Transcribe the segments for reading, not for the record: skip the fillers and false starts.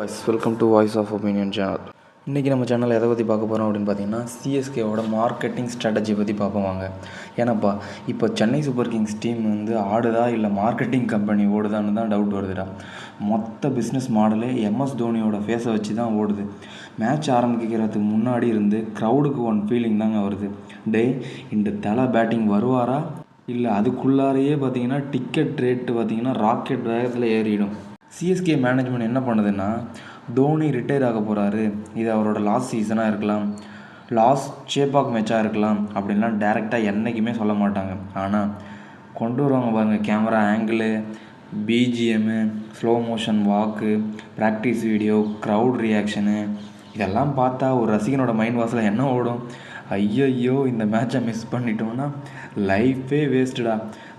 Voice welcome to voice of opinion channel. இன்றைக்கி நம்ம சேனலில் எதை பற்றி பார்க்க போகிறோம் அப்படின்னு பார்த்தீங்கன்னா, சிஎஸ்கேவோட மார்க்கெட்டிங் ஸ்ட்ராட்டஜி பற்றி பார்ப்போம். ஏன்னாப்பா இப்போ சென்னை சூப்பர் கிங்ஸ் டீம் வந்து ஆடுதா இல்லை மார்க்கெட்டிங் கம்பெனி ஓடுதான்னு தான் டவுட் வருதுடா. மொத்த பிஸ்னஸ் மாடலே எம்எஸ் தோனியோட ஃபேஸை வச்சு தான் ஓடுது. மேட்ச் ஆரம்பிக்கிறதுக்கு முன்னாடி இருந்து க்ரௌடுக்கு ஒன் ஃபீலிங் தாங்க வருது. இந்த தலை பேட்டிங் வருவாரா இல்லை அதுக்குள்ளாரையே பார்த்தீங்கன்னா டிக்கெட் ரேட்டு பார்த்தீங்கன்னா ராக்கெட் வேகத்தில் ஏறிடும். சிஎஸ்கே மேனேஜ்மெண்ட் என்ன பண்ணுதுன்னா, தோனி ரிட்டையர் ஆக போகிறாரு, இது அவரோட லாஸ்ட் சீசனாக இருக்கலாம், லாஸ்ட் சேப்பாக் மேட்சாக இருக்கலாம் அப்படின்லாம் டேரெக்டாக என்றைக்குமே சொல்ல மாட்டாங்க. ஆனால் கொண்டு வருவாங்க பாருங்கள், camera angle, BGM, slow motion வாக்கு, ப்ராக்டிஸ் வீடியோ, க்ரௌட் ரியாக்ஷனு, இதெல்லாம் பார்த்தா ஒரு ரசிகனோட மைண்ட் வாஸில் என்ன ஓடும்? ஐயோ இந்த மேட்சை மிஸ் பண்ணிட்டோன்னா லைஃபே வேஸ்ட்டுடா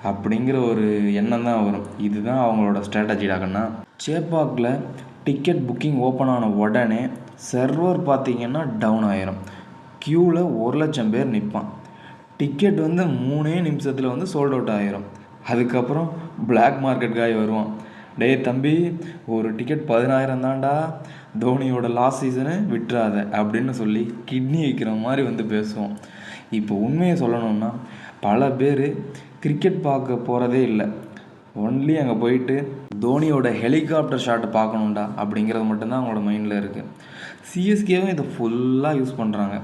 அப்படிங்கிற ஒரு எண்ணம் தான் வரும். இதுதான் அவங்களோட ஸ்ட்ராட்டஜிடாகன்னா. சேப்பாக்கில் டிக்கெட் புக்கிங் ஓப்பன் ஆன உடனே சர்வர் பார்த்திங்கன்னா டவுன் ஆயிரும். க்யூவில் 1,00,000 பேர் நிற்பான். டிக்கெட் வந்து 3 நிமிஷத்தில் வந்து சோல்ட் அவுட் ஆகிரும். அதுக்கப்புறம் பிளாக் மார்க்கெட் காய் வருவான். தம்பி, ஒரு டிக்கெட் 10,000 தான்டா, தோனியோட லாஸ்ட் சீசனு விட்டுறாத அப்படின்னு சொல்லி கிட்னி வைக்கிற மாதிரி வந்து பேசுவோம். இப்போ உண்மையை சொல்லணும்னா பல பேர் கிரிக்கெட் பார்க்க போகிறதே இல்லை, ஒன்லி அங்கே போயிட்டு தோனியோட ஹெலிகாப்டர் ஷாட்டை பார்க்கணுண்டா அப்படிங்கிறது மட்டும்தான் அவங்களோட மைண்டில் இருக்குது. சிஎஸ்கேவும் இதை ஃபுல்லாக யூஸ் பண்ணுறாங்க.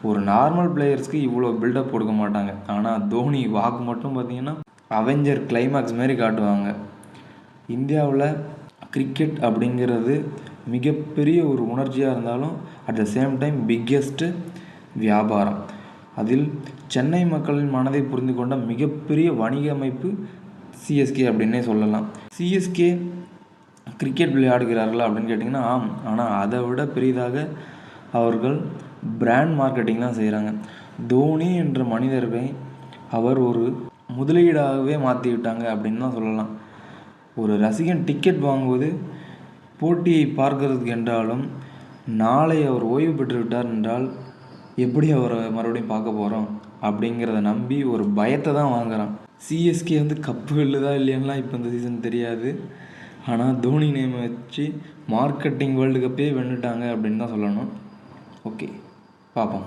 ஒரு நார்மல் பிளேயர்ஸ்க்கு இவ்வளோ பில்டப் கொடுக்க மாட்டாங்க. ஆனால் தோனி வாக்கு மட்டும் பார்த்திங்கன்னா அவெஞ்சர் கிளைமேக்ஸ் மாரி காட்டுவாங்க. இந்தியாவில் கிரிக்கெட் அப்படிங்கிறது மிகப்பெரிய ஒரு உணர்ச்சியாக இருந்தாலும் at the same time biggest வியாபாரம். அதில் சென்னை மக்களின் மனதை புரிந்து கொண்ட மிகப்பெரிய வணிக அமைப்பு சிஎஸ்கே அப்படின்னே சொல்லலாம். சிஎஸ்கே கிரிக்கெட் விளையாடுகிறார்களா அப்படின்னு கேட்டிங்கன்னா ஆம். ஆனால் அதை விட பெரிதாக அவர்கள் பிராண்ட் மார்க்கெட்டிங் தான் செய்கிறாங்க. தோனி என்ற மனிதர்களை அவர் ஒரு முதலீடாகவே மாற்றி விட்டாங்க அப்படின்னு தான் சொல்லலாம். ஒரு ரசிகன் டிக்கெட் வாங்குவது போட்டியை பார்க்கறதுக்கு என்றாலும், நாளை அவர் ஓய்வு பெற்று விட்டார் என்றால் எப்படி அவரை மறுபடியும் பார்க்க போகிறோம் அப்படிங்கிறத நம்பி ஒரு பயத்தை தான் வாங்குகிறான். சிஎஸ்கே வந்து கப்பு வெல்லுதா இல்லையான்லாம் இப்போ இந்த சீசன் தெரியாது. ஆனால் தோனி நேமை வச்சு மார்க்கெட்டிங் வேர்ல்டு கப்பே வென்னுட்டாங்க அப்படின்னு தான் சொல்லணும். ஓகே, பார்ப்போம்.